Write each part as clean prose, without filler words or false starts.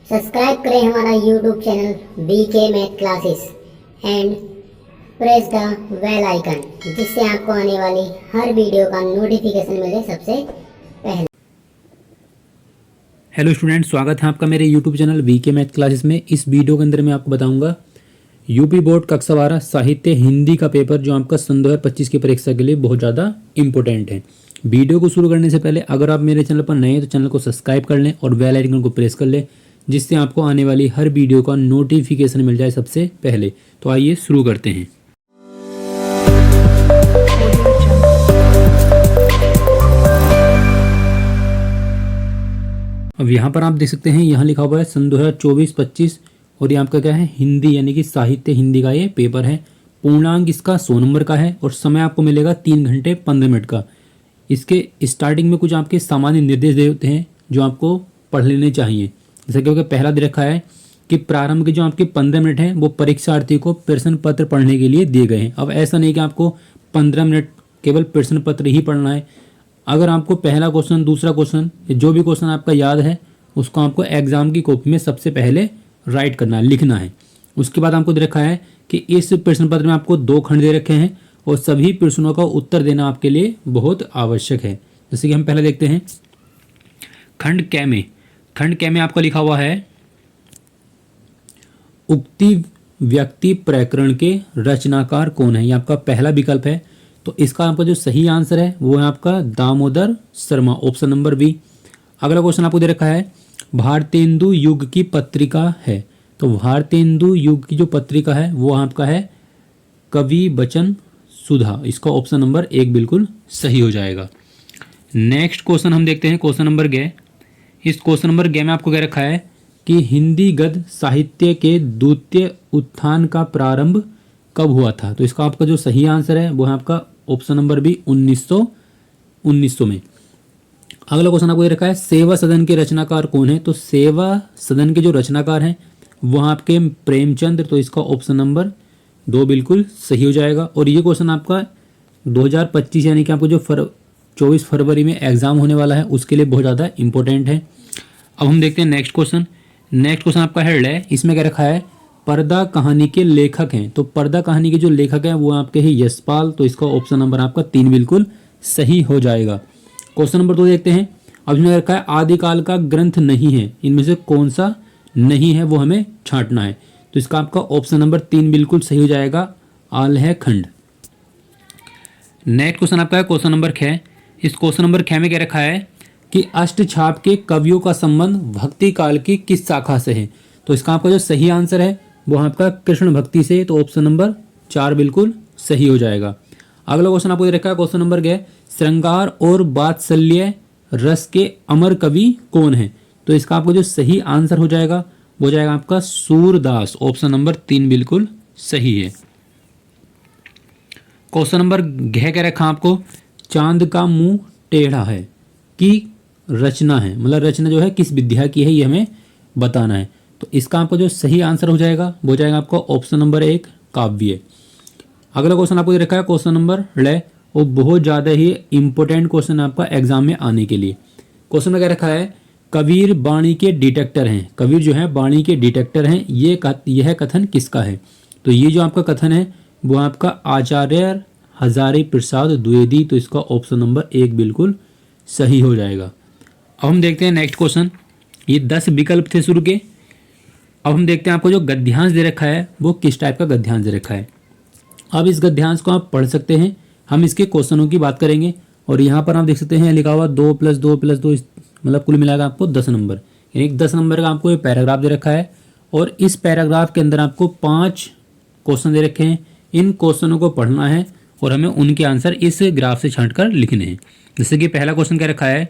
Subscribe करें हमारा YouTube channel VK math classes and press the bell icon, जिससे आपको आने वाली हर वीडियो का नोटिफिकेशन मिले सबसे पहले। हेलो स्टूडेंट, स्वागत है आपका मेरे YouTube channel VK math classes में। इस वीडियो के अंदर मैं आपको बताऊंगा यूपी बोर्ड कक्षा 12 साहित्य हिंदी का पेपर, जो आपका सन 2025 की परीक्षा के लिए बहुत ज़्यादा इंपॉर्टेंट है। वीडियो को शुरू करने से पहले अगर आप मेरे चैनल पर नए हैं तो चैनल को सब्सक्राइब कर लें और बेल आइकन को प्रेस कर लें, जिससे आपको आने वाली हर वीडियो का नोटिफिकेशन मिल जाए सबसे पहले। तो आइए शुरू करते हैं। अब यहाँ पर आप देख सकते हैं, यहाँ लिखा हुआ है सन 2024-25 और ये आपका क्या है, हिंदी यानी कि साहित्य हिंदी का ये पेपर है। पूर्णांक इसका 100 नंबर का है और समय आपको मिलेगा 3 घंटे 15 मिनट का। इसके स्टार्टिंग में कुछ आपके सामान्य निर्देश दे होते हैं जो आपको पढ़ लेने चाहिए। जैसे कि पहला दे रखा है कि प्रारंभ के जो आपके 15 मिनट हैं वो परीक्षार्थी को प्रश्न पत्र पढ़ने के लिए दिए गए हैं। अब ऐसा नहीं कि आपको 15 मिनट केवल प्रश्न पत्र ही पढ़ना है। अगर आपको पहला क्वेश्चन, दूसरा क्वेश्चन, जो भी क्वेश्चन आपका याद है उसको आपको एग्जाम की कॉपी में सबसे पहले राइट करना है, लिखना है। उसके बाद आपको दे रखा है कि इस प्रश्न पत्र में आपको 2 खंड दे रखे हैं और सभी प्रश्नों का उत्तर देना आपके लिए बहुत आवश्यक है। जैसे कि हम पहले देखते हैं खंड कै में आपका लिखा हुआ है उक्ति व्यक्ति प्रकरण के रचनाकार कौन है। ये आपका पहला विकल्प है। तो इसका आपका जो सही आंसर है वो है आपका Damodar Sharma, option number B. अगला क्वेश्चन आपको दे रखा है भारतेंदु युग की पत्रिका है। तो भारतेंदु युग की जो पत्रिका है वो आपका है कवि बचन सुधा। इसका ऑप्शन नंबर 1 बिल्कुल सही हो जाएगा। नेक्स्ट क्वेश्चन हम देखते हैं, क्वेश्चन नंबर ग। इस क्वेश्चन नंबर ग में आपको क्या रखा है कि हिंदी गद्य साहित्य के द्वितीय उत्थान का प्रारंभ कब हुआ था। तो इसका आपका जो सही आंसर है वो है आपका ऑप्शन नंबर बी 1900 में। अगला क्वेश्चन आपको ये रखा है सेवा सदन के रचनाकार कौन है। तो सेवा सदन के जो रचनाकार हैं वो आपके प्रेमचंद्र। तो इसका ऑप्शन नंबर 2 बिल्कुल सही हो जाएगा। और ये क्वेश्चन आपका 2025 यानी कि आपको जो 24 फरवरी में एग्जाम होने वाला है उसके लिए बहुत ज़्यादा इंपॉर्टेंट है। अब हम देखते हैं नेक्स्ट क्वेश्चन आपका है ल। इसमें क्या रखा है पर्दा कहानी के लेखक हैं। तो पर्दा कहानी के जो लेखक हैं वो आपके हैं यशपाल। तो इसका ऑप्शन नंबर आपका 3 बिल्कुल सही हो जाएगा। क्वेश्चन नंबर 2 देखते हैं। अब इसमें रखा है आदिकाल का ग्रंथ नहीं है, इनमें से कौन सा नहीं है वो हमें छांटना है। तो इसका आपका ऑप्शन नंबर 3 बिल्कुल सही हो जाएगा, आल है खंड। नेक्स्ट क्वेश्चन आपका है क्वेश्चन नंबर 6। इस क्वेश्चन नंबर 6 में क्या रखा है कि अष्टछाप के कवियों का संबंध भक्ति काल की किस शाखा से है। तो इसका आपका जो सही आंसर है वो आपका कृष्ण भक्ति से। तो ऑप्शन नंबर 4 बिल्कुल सही हो जाएगा। अगला क्वेश्चन आपको दे रखा है क्वेश्चन नंबर 6 श्रृंगार और वात्सल्य रस के अमर कवि कौन है। तो इसका आपको जो सही आंसर हो जाएगा वो हो जाएगा आपका सूरदास। ऑप्शन नंबर 3 बिल्कुल सही है। क्वेश्चन नंबर घ क्या रखा आपको चांद का मुंह टेढ़ा है की रचना है, मतलब रचना जो है किस विद्या की है ये हमें बताना है। तो इसका आपका जो सही आंसर हो जाएगा वो हो जाएगा आपका ऑप्शन नंबर 1 काव्य। अगला क्वेश्चन आपको दे रखा है क्वेश्चन नंबर ल और बहुत ज़्यादा ही इंपॉर्टेंट क्वेश्चन आपका एग्जाम में आने के लिए। क्वेश्चन में क्या रखा है कबीर बाणी के डिटेक्टर हैं। कबीर जो है बाणी के डिटेक्टर हैं, यह कथन किसका है। तो ये जो आपका कथन है वो आपका आचार्य हजारी प्रसाद द्विवेदी। तो इसका ऑप्शन नंबर 1 बिल्कुल सही हो जाएगा। अब हम देखते हैं नेक्स्ट क्वेश्चन। ये 10 विकल्प थे शुरू के। अब हम देखते हैं आपको जो गद्यांश दे रखा है वो किस टाइप का गद्यांश दे रखा है। अब इस गद्यांश को आप पढ़ सकते हैं। हम इसके क्वेश्चनों की बात करेंगे और यहाँ पर आप देख सकते हैं लिखा हुआ 2 + 2 + 2 मतलब कुल मिलाकर आपको 10 नंबर, यानी 10 नंबर का आपको ये पैराग्राफ दे रखा है। और इस पैराग्राफ के अंदर आपको 5 क्वेश्चन दे रखे हैं। इन क्वेश्चनों को पढ़ना है और हमें उनके आंसर इस ग्राफ से छांट कर लिखने हैं। जैसे कि पहला क्वेश्चन क्या रखा है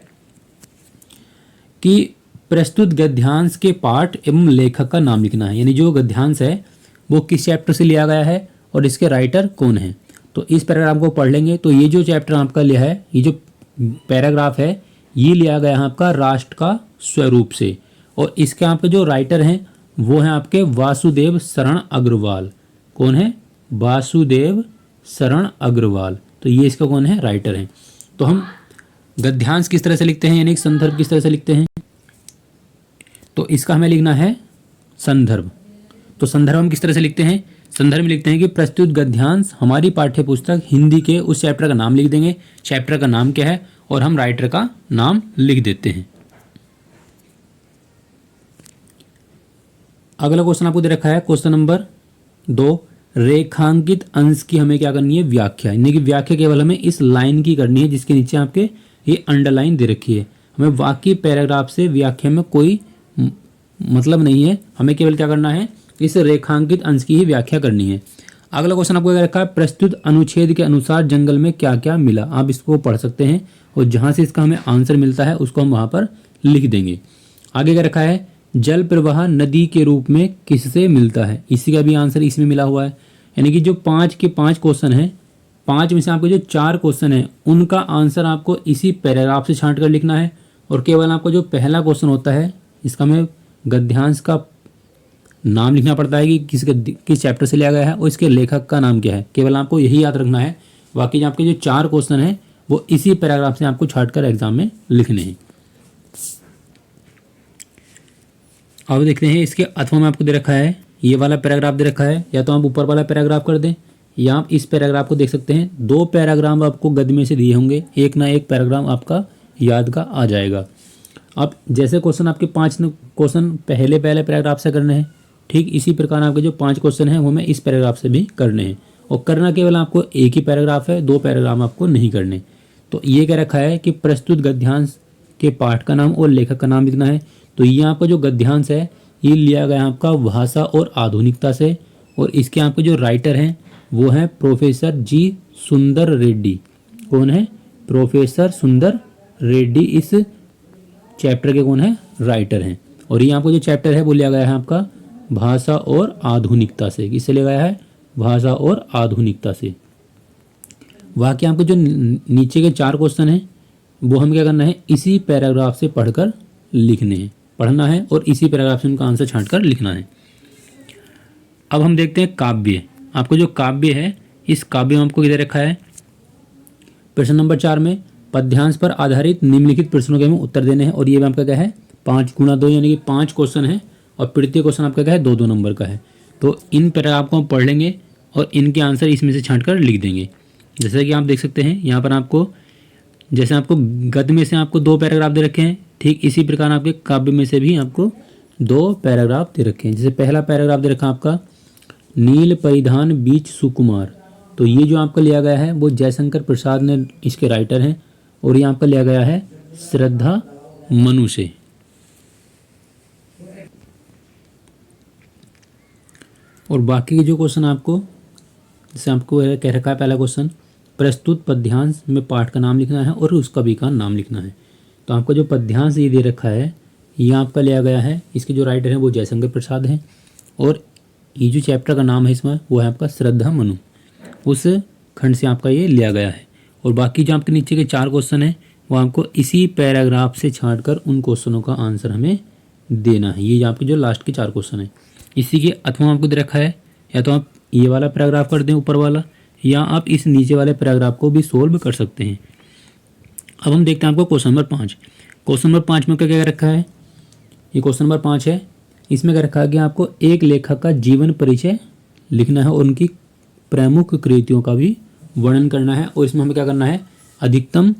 कि प्रस्तुत गद्यांश के पाठ एवं लेखक का नाम लिखना है, यानी जो गद्यांश है वो किस चैप्टर से लिया गया है और इसके राइटर कौन है। तो इस पैराग्राफ को पढ़ लेंगे। तो ये जो चैप्टर आपका लिया है, ये जो पैराग्राफ है ये लिया गया है आपका राष्ट्र का स्वरूप से। और इसके आपके जो राइटर हैं वो हैं आपके वासुदेव शरण अग्रवाल। कौन है? वासुदेव शरण अग्रवाल। तो ये इसका कौन है? राइटर हैं। तो हम गद्यांश किस तरह से लिखते हैं, यानी संदर्भ किस तरह से लिखते हैं। तो इसका हमें लिखना है संदर्भ। तो संदर्भ हम किस तरह से लिखते हैं? संदर्भ में लिखते हैं कि प्रस्तुत गद्यांश हमारी पाठ्य पुस्तक हिंदी के उस चैप्टर का नाम लिख देंगे, चैप्टर का नाम क्या है, और हम राइटर का नाम लिख देते हैं। अगला क्वेश्चन आपको दे रखा है क्वेश्चन नंबर 2, रेखांकित अंश की हमें क्या करनी है? व्याख्या। यानी कि व्याख्या केवल हमें इस लाइन की करनी है जिसके नीचे आपके ये अंडरलाइन दे रखी है। हमें बाकी पैराग्राफ से व्याख्या में कोई मतलब नहीं है, हमें केवल क्या करना है? इस रेखांकित अंश की ही व्याख्या करनी है। अगला क्वेश्चन आपको क्या रखा है? प्रस्तुत अनुच्छेद के अनुसार जंगल में क्या क्या मिला। आप इसको पढ़ सकते हैं और जहां से इसका हमें आंसर मिलता है उसको हम वहां पर लिख देंगे। आगे क्या रखा है? जल प्रवाह नदी के रूप में किससे मिलता है? इसी का भी आंसर इसमें मिला हुआ है। यानी कि जो 5 के 5 क्वेश्चन हैं, 5 में से आपको जो 4 क्वेश्चन हैं उनका आंसर आपको इसी पैराग्राफ से छांट कर लिखना है। और केवल आपको जो पहला क्वेश्चन होता है इसका हमें गद्यांश का नाम लिखना पड़ता है कि किस चैप्टर से लिया गया है और इसके लेखक का नाम क्या है। केवल आपको यही याद रखना है। बाकी आपके जो 4 क्वेश्चन हैं वो इसी पैराग्राफ से आपको छांट कर एग्जाम में लिखने हैं। अब देखते हैं इसके अथवा में आपको दे रखा है, ये वाला पैराग्राफ दे रखा है, या तो आप ऊपर वाला पैराग्राफ कर दें या आप इस पैराग्राफ को देख सकते हैं। 2 पैराग्राफ आपको गद्य में से दिए होंगे, एक ना एक पैराग्राफ आपका याद का आ जाएगा। अब जैसे क्वेश्चन आपके 5 क्वेश्चन पहले पैराग्राफ से करने हैं, ठीक इसी प्रकार आपके जो 5 क्वेश्चन हैं वो हमें इस पैराग्राफ से भी करने हैं। और करना केवल आपको एक ही पैराग्राफ है, 2 पैराग्राफ आपको नहीं करने। तो ये क्या रखा है कि प्रस्तुत गद्यांश के पाठ का नाम और लेखक का नाम लिखना है। तो ये आपका जो गद्यांश है ये लिया गया आपका भाषा और आधुनिकता से, और इसके आपके जो राइटर हैं वो हैं प्रोफेसर जी सुंदर रेड्डी। कौन है? प्रोफेसर सुंदर रेड्डी इस चैप्टर के कौन है? राइटर हैं। और ये आपको जो चैप्टर है वो लिया गया है आपका भाषा और आधुनिकता से। किससे लिया गया है? भाषा और आधुनिकता से। बाकी आपको जो नीचे के 4 क्वेश्चन हैं वो हम क्या करना है? इसी पैराग्राफ से पढ़कर लिखने हैं, पढ़ना है और इसी पैराग्राफ से उनका आंसर छांट कर लिखना है। अब हम देखते हैं काव्य। आपको जो काव्य है इस काव्य में आपको किधर रखा है? प्रश्न नंबर 4 में पद्यांश पर आधारित निम्नलिखित प्रश्नों के हमें उत्तर देने हैं। और ये आपका क्या है? 5 × 2 यानी कि 5 क्वेश्चन है और प्रत्येक क्वेश्चन आपका क्या है? 2-2 नंबर का है। तो इन पैराग्राफ को हम पढ़ लेंगे और इनके आंसर इसमें से छांट कर लिख देंगे। जैसे कि आप देख सकते हैं यहाँ पर आपको, जैसे आपको गद्य में से आपको 2 पैराग्राफ दे रखे हैं, ठीक इसी प्रकार आपके काव्य में से भी आपको 2 पैराग्राफ दे रखे हैं। जैसे पहला पैराग्राफ दे रखा आपका नील परिधान बीच सुकुमार। तो ये जो आपका लिया गया है वो जयशंकर प्रसाद ने इसके राइटर हैं, और ये आपका लिया गया है श्रद्धा मनु से। और बाकी के जो क्वेश्चन आपको, जैसे आपको कह रखा है पहला क्वेश्चन प्रस्तुत पद्यांश में पाठ का नाम लिखना है और उस कवि का नाम लिखना है। तो आपका जो पद्यांश ये दे रखा है ये आपका लिया गया है, इसके जो राइटर हैं वो जयशंकर प्रसाद हैं, और ये जो चैप्टर का नाम है इसमें वो है आपका श्रद्धा मनु, उस खंड से आपका ये लिया गया है। और बाकी जो आपके नीचे के 4 क्वेश्चन हैं वो आपको इसी पैराग्राफ से छांट कर उन क्वेश्चनों का आंसर हमें देना है। ये आपके जो लास्ट के 4 क्वेश्चन हैं इसी के अथवा आपको दे रखा है, या तो आप ये वाला पैराग्राफ कर दें ऊपर वाला, या आप इस नीचे वाले पैराग्राफ को भी सोल्व कर सकते हैं। अब हम देखते हैं आपको क्वेश्चन नंबर 5। क्वेश्चन नंबर 5 में क्या क्या रखा है? ये क्वेश्चन नंबर 5 है। इसमें क्या रखा है कि आपको एक लेखक का जीवन परिचय लिखना है और उनकी प्रमुख कृतियों का भी वर्णन करना है। और इसमें हमें क्या करना है? अधिकतम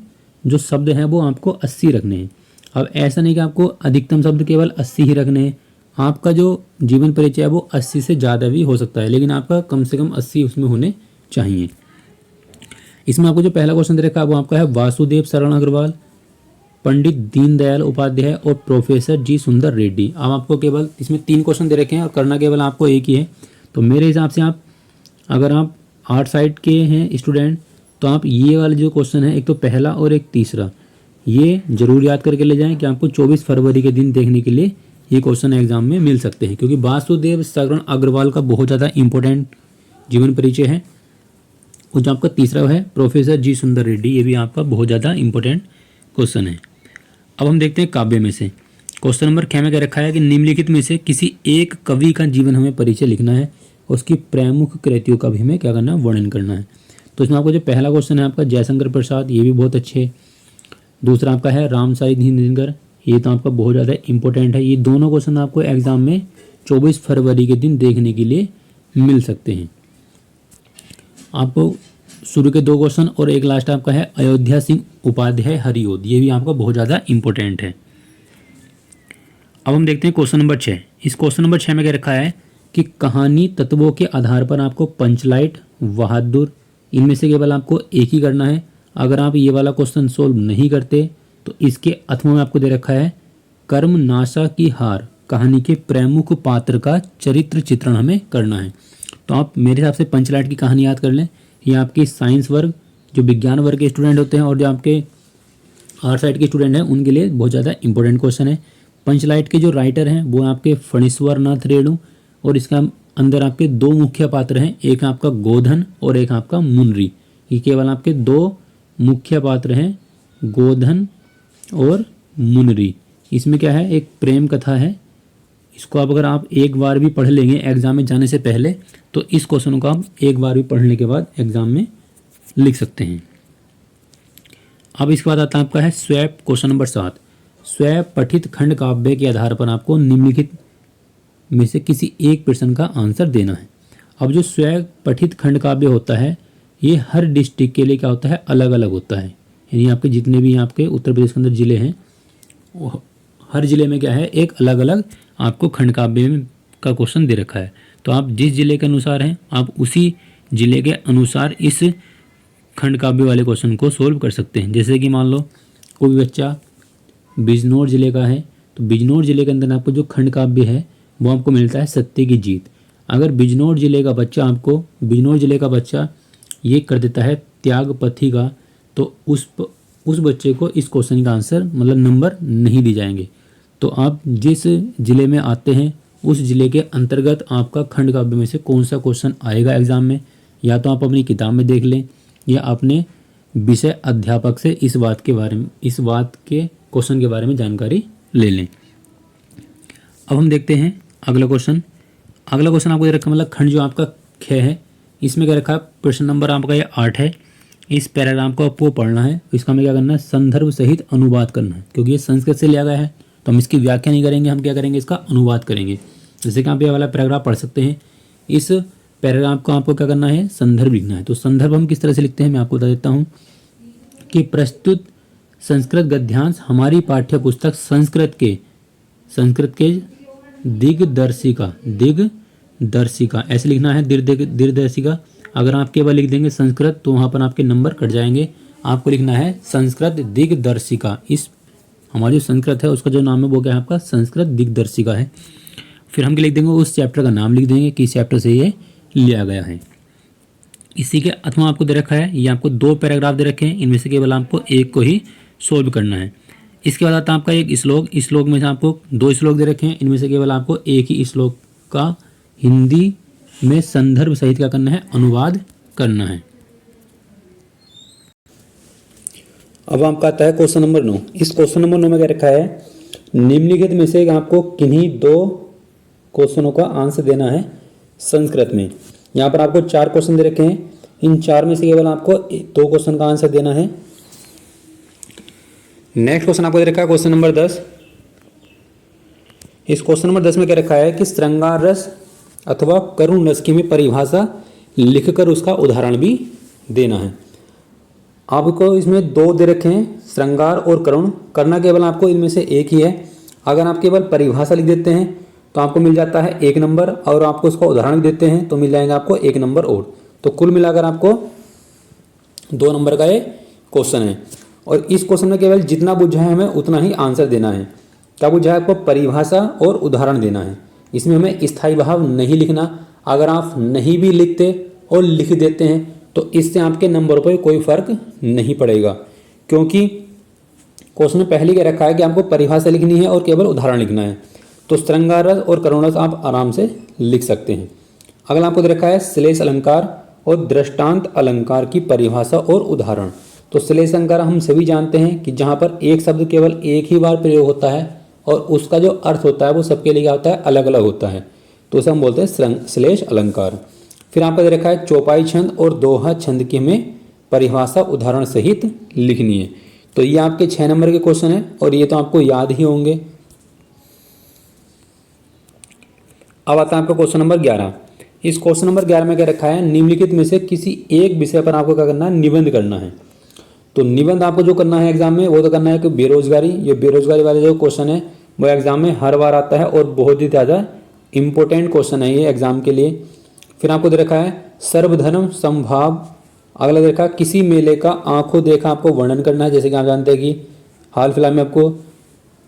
जो शब्द हैं वो आपको 80 रखने हैं। अब ऐसा नहीं कि आपको अधिकतम शब्द केवल 80 ही रखने हैं, आपका जो जीवन परिचय है वो 80 से ज़्यादा भी हो सकता है, लेकिन आपका कम से कम 80 उसमें होने चाहिए। इसमें आपको जो पहला क्वेश्चन दे रखा है वो आपका है वासुदेव शरण अग्रवाल, पंडित दीनदयाल उपाध्याय और प्रोफेसर जी सुंदर रेड्डी। अब आपको केवल इसमें 3 क्वेश्चन दे रखे हैं और करना केवल आपको एक ही है। तो मेरे हिसाब से आप, अगर आप आर्ट साइड के हैं स्टूडेंट, तो आप ये वाला जो क्वेश्चन है, एक तो पहला और एक तीसरा, ये जरूर याद करके ले जाएं कि आपको 24 फरवरी के दिन देखने के लिए ये क्वेश्चन एग्जाम में मिल सकते हैं, क्योंकि वासुदेव शरण अग्रवाल का बहुत ज़्यादा इंपॉर्टेंट जीवन परिचय है। और जो आपका तीसरा है प्रोफेसर जी सुंदर रेड्डी, ये भी आपका बहुत ज़्यादा इंपॉर्टेंट क्वेश्चन है। अब हम देखते हैं काव्य में से। क्वेश्चन नंबर 6 में क्या रखा है कि निम्नलिखित में से किसी एक कवि का जीवन हमें परिचय लिखना है और उसकी प्रमुख कृतियों का भी हमें क्या करना है? वर्णन करना है। तो इसमें आपको जो पहला क्वेश्चन है आपका जयशंकर प्रसाद, ये भी बहुत अच्छे। दूसरा आपका है रामसाई दिनकर, ये तो आपका बहुत ज़्यादा इंपॉर्टेंट है। ये दोनों क्वेश्चन आपको एग्जाम में 24 फरवरी के दिन देखने के लिए मिल सकते हैं। आपको शुरू के 2 क्वेश्चन और एक लास्ट आपका है अयोध्या सिंह उपाध्याय हरिओद, ये भी आपका बहुत ज़्यादा इंपॉर्टेंट है। अब हम देखते हैं क्वेश्चन नंबर 6। इस क्वेश्चन नंबर 6 में क्या रखा है कि कहानी तत्वों के आधार पर आपको पंचलाइट, बहादुर, इनमें से केवल आपको एक ही करना है। अगर आप ये वाला क्वेश्चन सोल्व नहीं करते तो इसके अथवा में आपको दे रखा है कर्म नाशा की हार, कहानी के प्रमुख पात्र का चरित्र चित्रण हमें करना है। तो आप मेरे हिसाब से पंचलाइट की कहानी याद कर लें। ये आपकी साइंस वर्ग, जो विज्ञान वर्ग के स्टूडेंट होते हैं और जो आपके आर्ट साइड के स्टूडेंट हैं उनके लिए बहुत ज़्यादा इंपॉर्टेंट क्वेश्चन है। पंचलाइट के जो राइटर हैं वो आपके फणीश्वर नाथ रेणु, और इसका अंदर आपके 2 मुख्य पात्र हैं, एक आपका गोधन और एक आपका मुनरी। ये केवल आपके 2 मुख्य पात्र हैं, गोधन और मुनरी। इसमें क्या है, एक प्रेम कथा है। इसको अब अगर आप एक बार भी पढ़ लेंगे एग्जाम में जाने से पहले तो इस क्वेश्चन को आप एक बार भी पढ़ने के बाद एग्जाम में लिख सकते हैं। अब इसके बाद आता है आपका है स्वैप क्वेश्चन नंबर 7। स्वैप पठित खंड काव्य के आधार पर आपको निम्नलिखित में से किसी एक प्रश्न का आंसर देना है। अब जो स्वैप पठित खंड काव्य होता है ये हर डिस्ट्रिक्ट के लिए क्या होता है, अलग अलग होता है। यानी आपके जितने भी आपके उत्तर प्रदेश के अंदर ज़िले हैं हर ज़िले में क्या है, एक अलग अलग आपको खंड काव्य का क्वेश्चन दे रखा है। तो आप जिस ज़िले के अनुसार हैं आप उसी ज़िले के अनुसार इस खंड काव्य वाले क्वेश्चन को सोल्व कर सकते हैं। जैसे कि मान लो कोई बच्चा बिजनौर ज़िले का है तो बिजनौर ज़िले के अंदर आपको जो खंड काव्य है वो आपको मिलता है सत्य की जीत। अगर बिजनौर ज़िले का बच्चा ये कर देता है त्यागपथी का, तो उस बच्चे को इस क्वेश्चन का आंसर मतलब नंबर नहीं दिए जाएंगे। तो आप जिस ज़िले में आते हैं उस ज़िले के अंतर्गत आपका खंड काव्य में से कौन सा क्वेश्चन आएगा एग्ज़ाम में, या तो आप अपनी किताब में देख लें या अपने विषय अध्यापक से इस बात के क्वेश्चन के बारे में जानकारी ले लें। अब हम देखते हैं अगला क्वेश्चन आपको दे रखा, मतलब खंड जो आपका ख है इसमें क्या रखा है, प्रश्न नंबर आपका ये 8 है। इस पैराग्राफ को आपको पढ़ना है। इसका हमें क्या करना है, संदर्भ सहित अनुवाद करना है। क्योंकि ये संस्कृत से लिया गया है तो हम इसकी व्याख्या नहीं करेंगे, हम क्या करेंगे, इसका अनुवाद करेंगे। जैसे कि आप ये वाला पैराग्राफ पढ़ सकते हैं। इस पैराग्राफ को आपको क्या करना है, संदर्भ लिखना है। तो संदर्भ हम किस तरह से लिखते हैं मैं आपको बता देता हूँ कि प्रस्तुत संस्कृत गद्यांश हमारी पाठ्य पुस्तक संस्कृत के दिग्दर्शिका ऐसे लिखना है, दिग्दर्शिका। अगर आप केवल लिख देंगे संस्कृत तो वहाँ पर आपके नंबर कट जाएंगे। आपको लिखना है संस्कृत दिग्दर्शिका। इस हमारी जो संस्कृत है उसका जो नाम है वो क्या है, आपका संस्कृत दिग्दर्शिका है। फिर हम क्या लिख देंगे, उस चैप्टर का नाम लिख देंगे कि चैप्टर से ये लिया गया है। इसी के अथवा आपको दे रखा है, ये आपको 2 पैराग्राफ दे रखे हैं, इनमें से केवल आपको एक को ही सोल्व करना है। इसके बाद आता है आपका एक श्लोक। इस श्लोक में से आपको 2 श्लोक दे रखे हैं, इनमें से केवल आपको एक ही श्लोक का हिंदी में संदर्भ सहित क्या करना है, अनुवाद करना है। अब आपका आता है क्वेश्चन नंबर 9। इस क्वेश्चन नंबर 9 में क्या रखा है, निम्नलिखित में से आपको किन्हीं 2 क्वेश्चनों का आंसर देना है संस्कृत में। यहाँ पर आपको 4 क्वेश्चन दे रखे हैं, इन 4 में से केवल आपको 2 क्वेश्चन का आंसर देना है। नेक्स्ट क्वेश्चन आपको दे रखा है क्वेश्चन नंबर 10। इस क्वेश्चन नंबर 10 में क्या रखा है कि श्रृंगार रस अथवा करुण रस की में परिभाषा लिखकर उसका उदाहरण भी देना है। आपको इसमें 2 दे रखे हैं, श्रृंगार और करुण। करना केवल आपको इनमें से एक ही है। अगर आप केवल परिभाषा लिख देते हैं तो आपको मिल जाता है 1 नंबर, और आपको उसका उदाहरण देते हैं तो मिल जाएगा आपको 1 नंबर और। तो कुल मिलाकर आपको 2 नंबर का ये क्वेश्चन है। और इस क्वेश्चन में केवल जितना बुझा है हमें उतना ही आंसर देना है। क्या बुझा है, आपको परिभाषा और उदाहरण देना है। इसमें हमें स्थायी भाव नहीं लिखना। अगर आप नहीं भी लिखते और लिख देते हैं तो इससे आपके नंबर पर कोई फर्क नहीं पड़ेगा, क्योंकि क्वेश्चन में पहले क्या रखा है कि आपको परिभाषा लिखनी है और केवल उदाहरण लिखना है। तो श्रृंगार रस और करुण रस आप आराम से लिख सकते हैं। अगला आपको दे रखा है श्लेष अलंकार और दृष्टांत अलंकार की परिभाषा और उदाहरण। तो श्लेष अलंकार हम सभी जानते हैं कि जहाँ पर एक शब्द केवल एक ही बार प्रयोग होता है और उसका जो अर्थ होता है वो सबके लिए क्या होता है, अलग अलग होता है। तो उसे हम बोलते हैं श्लेष अलंकार। फिर आपको दे रखा है चौपाई छंद और दोहा छंद की हमें परिभाषा उदाहरण सहित लिखनी है। तो ये आपके 6 नंबर के क्वेश्चन है और ये तो आपको याद ही होंगे। अब आता है आपका क्वेश्चन नंबर 11। इस क्वेश्चन नंबर 11 में क्या रखा है, निम्नलिखित में से किसी एक विषय पर आपको क्या करना है, निबंध करना है। तो निबंध आपको जो करना है एग्जाम में वो तो करना है कि बेरोजगारी, ये बेरोजगारी वाले जो क्वेश्चन है वो एग्जाम में हर बार आता है और बहुत ही ज़्यादा इंपॉर्टेंट क्वेश्चन है ये एग्जाम के लिए। फिर आपको दे रखा है सर्वधर्म समभाव। अगला दे रखा है किसी मेले का आंखों देखा आपको वर्णन करना है। जैसे कि आप जानते हैं कि हाल फिलहाल में आपको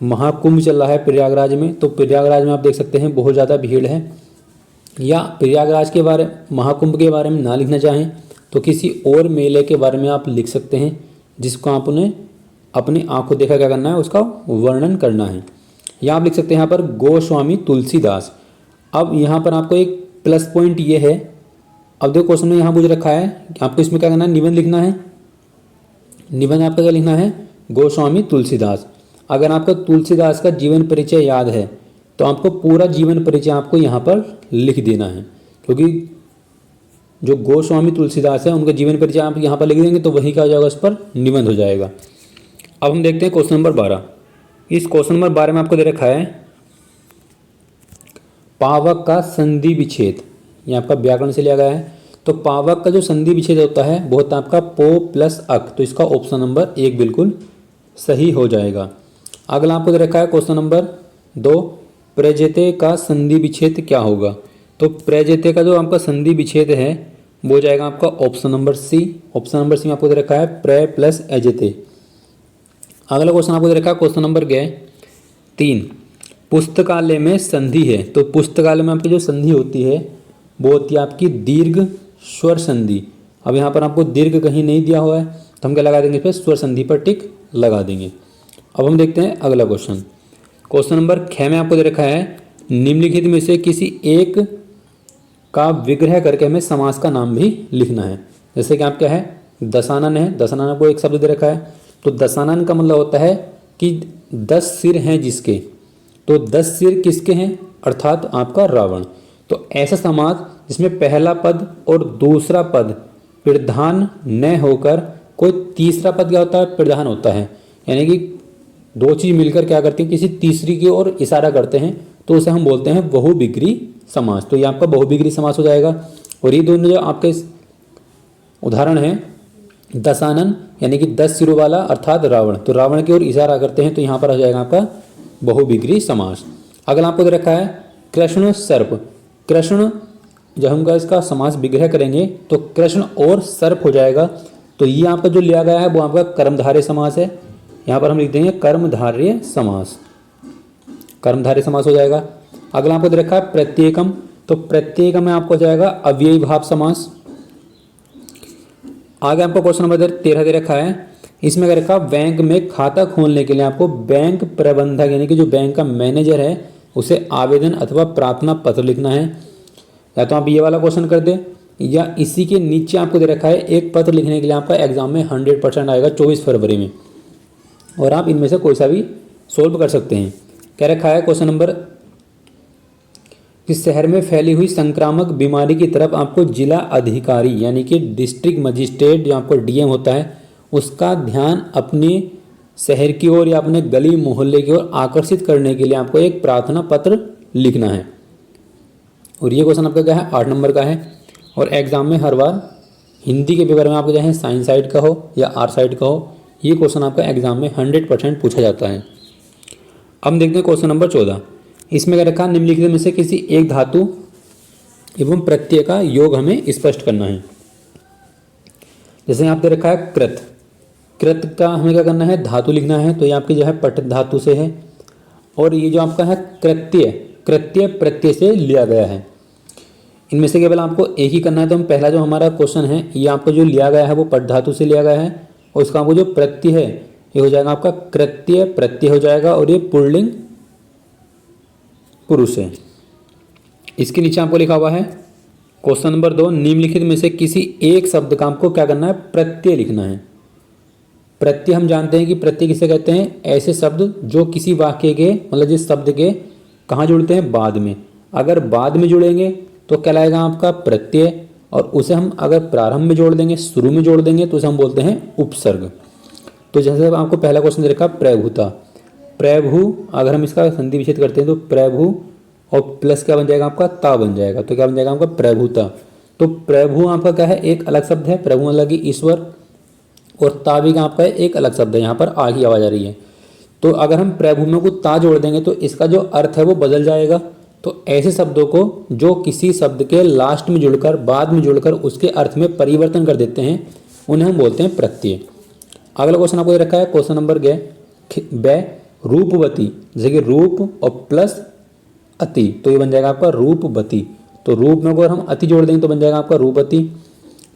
महाकुंभ चल रहा है प्रयागराज में, तो प्रयागराज में आप देख सकते हैं बहुत ज़्यादा भीड़ है। या प्रयागराज के बारे महाकुंभ के बारे में ना लिखना चाहें तो किसी और मेले के बारे में आप लिख सकते हैं जिसको आपने अपनी आंखों देखा क्या करना है, उसका वर्णन करना है। या आप लिख सकते हैं यहाँ पर गोस्वामी तुलसीदास। अब यहाँ पर आपको एक प्लस पॉइंट ये है, अब देखो क्वेश्चन में यहाँ पूछ रखा है कि आपको इसमें क्या करना है, निबंध लिखना है। निबंध आपका क्या लिखना है, गोस्वामी तुलसीदास। अगर आपको तुलसीदास का जीवन परिचय याद है तो आपको पूरा जीवन परिचय आपको यहाँ पर लिख देना है, क्योंकि जो गोस्वामी तुलसीदास है उनका जीवन परिचय आप यहाँ पर लिख देंगे तो वही क्या हो जाएगा, उस पर निबंध हो जाएगा। अब हम देखते हैं क्वेश्चन नंबर 12। इस क्वेश्चन नंबर 12 में आपको दे रखा है पावक का संधि विच्छेद, ये आपका व्याकरण से लिया गया है। तो पावक का जो संधि विच्छेद होता है वो होता है आपका पो प्लस अक, तो इसका ऑप्शन नंबर 1 बिल्कुल सही हो जाएगा। अगला आपको दे रखा है क्वेश्चन नंबर 2, प्रजते का संधि विच्छेद क्या होगा। तो प्रजते का जो आपका संधि विच्छेद है वो हो जाएगा आपका option number C. Option number C में आपको दे रखा है प्र प्लस एजते। अगला क्वेश्चन आपको दे रखा है क्वेश्चन नंबर 3, पुस्तकालय में संधि है। तो पुस्तकालय में आपकी जो संधि होती है वो होती है आपकी दीर्घ स्वर संधि। अब यहाँ पर आपको दीर्घ कहीं नहीं दिया हुआ है तो हम क्या लगा देंगे, फिर स्वर संधि पर टिक लगा देंगे। अब हम देखते हैं अगला क्वेश्चन। क्वेश्चन नंबर 6 में आपको दे रखा है निम्नलिखित में से किसी एक का विग्रह करके हमें समास का नाम भी लिखना है। जैसे कि आप क्या है, दशानन है, दशानन को एक शब्द दे रखा है। तो दशानन का मतलब होता है कि 10 सिर हैं जिसके, तो 10 सिर किसके हैं, अर्थात आपका रावण। तो ऐसा समास जिसमें पहला पद और दूसरा पद प्रधान न होकर कोई तीसरा पद क्या होता है, प्रधान होता है। यानी कि दो चीज मिलकर क्या करती हैं, किसी तीसरी की ओर इशारा करते हैं, तो उसे हम बोलते हैं बहुविग्री समास। तो ये आपका बहुविग्री समास हो जाएगा। और ये दोनों जो आपके उदाहरण हैं, दशानन यानी कि 10 सिरों वाला अर्थात रावण, तो रावण की ओर इशारा करते हैं, तो यहाँ पर आ जाएगा आपका बहुविग्री समास। अगला आपको दे रखा है कृष्ण सर्प। कृष्ण जब हम इसका समास विग्रह करेंगे तो कृष्ण और सर्प हो जाएगा। तो ये आपका जो लिया गया है वो आपका कर्मधारय समास है। यहाँ पर हम लिख देंगे कर्मधारय समास, कर्मधारय समास हो जाएगा। अगला आपको दे रखा है प्रत्येकम। तो प्रत्येकम में आपको हो जाएगा अव्ययी भाव समास। आगे आपको क्वेश्चन नंबर 13 दे रखा है, इसमें क्या रखा, बैंक में खाता खोलने के लिए आपको बैंक प्रबंधक यानी कि जो बैंक का मैनेजर है उसे आवेदन अथवा प्रार्थना पत्र लिखना है। या तो आप ये वाला क्वेश्चन कर दें या इसी के नीचे आपको दे रखा है एक पत्र लिखने के लिए आपका एग्जाम में 100% आएगा 24 फरवरी में, और आप इनमें से कोई सा भी सोल्व कर सकते हैं। क्या रखा है क्वेश्चन नंबर कि शहर में फैली हुई संक्रामक बीमारी की तरफ आपको जिला अधिकारी यानी कि डिस्ट्रिक्ट मजिस्ट्रेट जो आपको डीएम होता है उसका ध्यान अपने शहर की ओर या अपने गली मोहल्ले की ओर आकर्षित करने के लिए आपको एक प्रार्थना पत्र लिखना है। और ये क्वेश्चन आपका क्या है, 8 नंबर का है। और एग्जाम में हर बार हिंदी के पेपर में आपको चाहे साइंस साइड का हो या आर्ट साइड का हो, ये क्वेश्चन आपका एग्जाम में 100% पूछा जाता है। अब देखते हैं क्वेश्चन नंबर 14। इसमें क्या रखा, निम्नलिखित में से किसी एक धातु एवं प्रत्यय का योग हमें स्पष्ट करना है। जैसे यहाँ पे रखा है कृत, कृत का हमें क्या करना है, धातु लिखना है। तो ये आपकी जो है पट धातु से है। और ये जो आपका है कृत्य, कृत्य प्रत्यय से लिया गया है। इनमें से केवल आपको एक ही करना है। तो हम पहला जो हमारा क्वेश्चन है ये आपको जो लिया गया है वो पट धातु से लिया गया है, और इसका आपको जो प्रत्यय है ये हो जाएगा आपका कृत्य प्रत्यय हो जाएगा, और ये पुल्लिंग पुरुष है। इसके नीचे आपको लिखा हुआ है क्वेश्चन नंबर 2, निम्नलिखित में से किसी एक शब्द का आपको क्या करना है, प्रत्यय लिखना है। प्रत्यय हम जानते हैं कि प्रत्यय किसे कहते हैं, ऐसे शब्द जो किसी वाक्य के मतलब जिस शब्द के कहाँ जुड़ते हैं, बाद में। अगर बाद में जुड़ेंगे तो क्या लाएगा आपका प्रत्यय, और उसे हम अगर प्रारंभ में जोड़ देंगे, शुरू में जोड़ देंगे तो उसे हम बोलते हैं उपसर्ग। तो जैसे अब आपको पहला क्वेश्चन दे रखा प्रभुता, प्रभु अगर हम इसका संधि विच्छेद करते हैं तो प्रभु और प्लस क्या बन जाएगा आपका ता बन जाएगा, तो क्या बन जाएगा आपका प्रभुता। तो प्रभु आपका क्या है एक अलग शब्द है, प्रभु मतलब कि ईश्वर, और ता भी आपका एक अलग शब्द है, यहाँ पर आ की आवाज आ रही है। तो अगर हम प्रभु में को ता जोड़ देंगे तो इसका जो अर्थ है वो बदल जाएगा। तो ऐसे शब्दों को जो किसी शब्द के लास्ट में जुड़कर बाद में जुड़कर उसके अर्थ में परिवर्तन कर देते हैं उन्हें हम बोलते हैं प्रत्यय। अगला क्वेश्चन आपको ये रखा है क्वेश्चन नंबर ब रूपवती, जैसे कि रूप और प्लस अति तो ये बन जाएगा आपका रूपवती। तो रूप में अगर हम अति जोड़ देंगे तो बन जाएगा आपका रूपवती।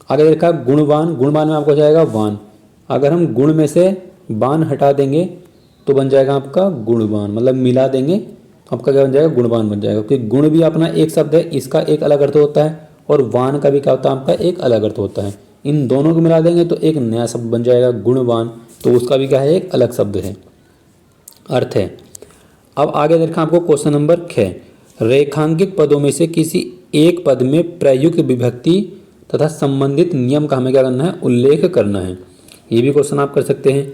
आगे रखा गुणवान, गुणवान में आपको हो जाएगा वान, अगर हम गुण में से बान हटा देंगे तो बन जाएगा आपका गुणवान, मतलब मिला देंगे आपका क्या बन जाएगा गुणवान बन जाएगा, क्योंकि गुण भी अपना एक शब्द है, इसका एक अलग अर्थ होता है और वान का भी क्या होता है आपका एक अलग अर्थ होता है। इन दोनों को मिला देंगे तो एक नया शब्द बन जाएगा गुणवान, तो उसका भी क्या है एक अलग शब्द है अर्थ है। अब आगे देखा आपको क्वेश्चन नंबर 6, रेखांकित पदों में से किसी एक पद में प्रयुक्त विभक्ति तथा संबंधित नियम का हमें क्या करना है उल्लेख करना है। ये भी क्वेश्चन आप कर सकते हैं।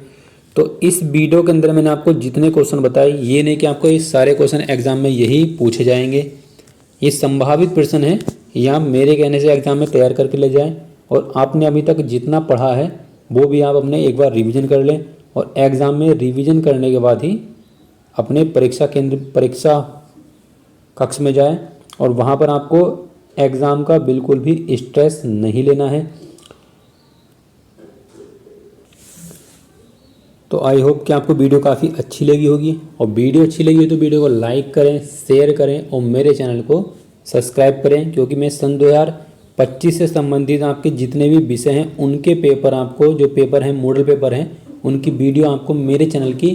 तो इस वीडियो के अंदर मैंने आपको जितने क्वेश्चन बताए ये नहीं कि आपको ये सारे क्वेश्चन एग्जाम में यही पूछे जाएंगे, ये संभावित प्रश्न है, या मेरे कहने से एग्जाम में तैयार करके ले जाएं और आपने अभी तक जितना पढ़ा है वो भी आप अपने एक बार रिवीजन कर लें और एग्ज़ाम में रिवीजन करने के बाद ही अपने परीक्षा केंद्र परीक्षा कक्ष में जाएं और वहाँ पर आपको एग्ज़ाम का बिल्कुल भी स्ट्रेस नहीं लेना है। तो आई होप कि आपको वीडियो काफ़ी अच्छी लगी होगी, और वीडियो अच्छी लगी हो तो वीडियो को लाइक करें, शेयर करें और मेरे चैनल को सब्सक्राइब करें, क्योंकि मैं सन 2025 से संबंधित आपके जितने भी विषय हैं उनके पेपर आपको जो पेपर हैं मॉडल पेपर हैं उनकी वीडियो आपको मेरे चैनल की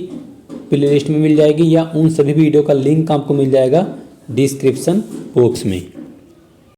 प्लेलिस्ट में मिल जाएगी, या उन सभी वीडियो का लिंक आपको मिल जाएगा डिस्क्रिप्शन बॉक्स में।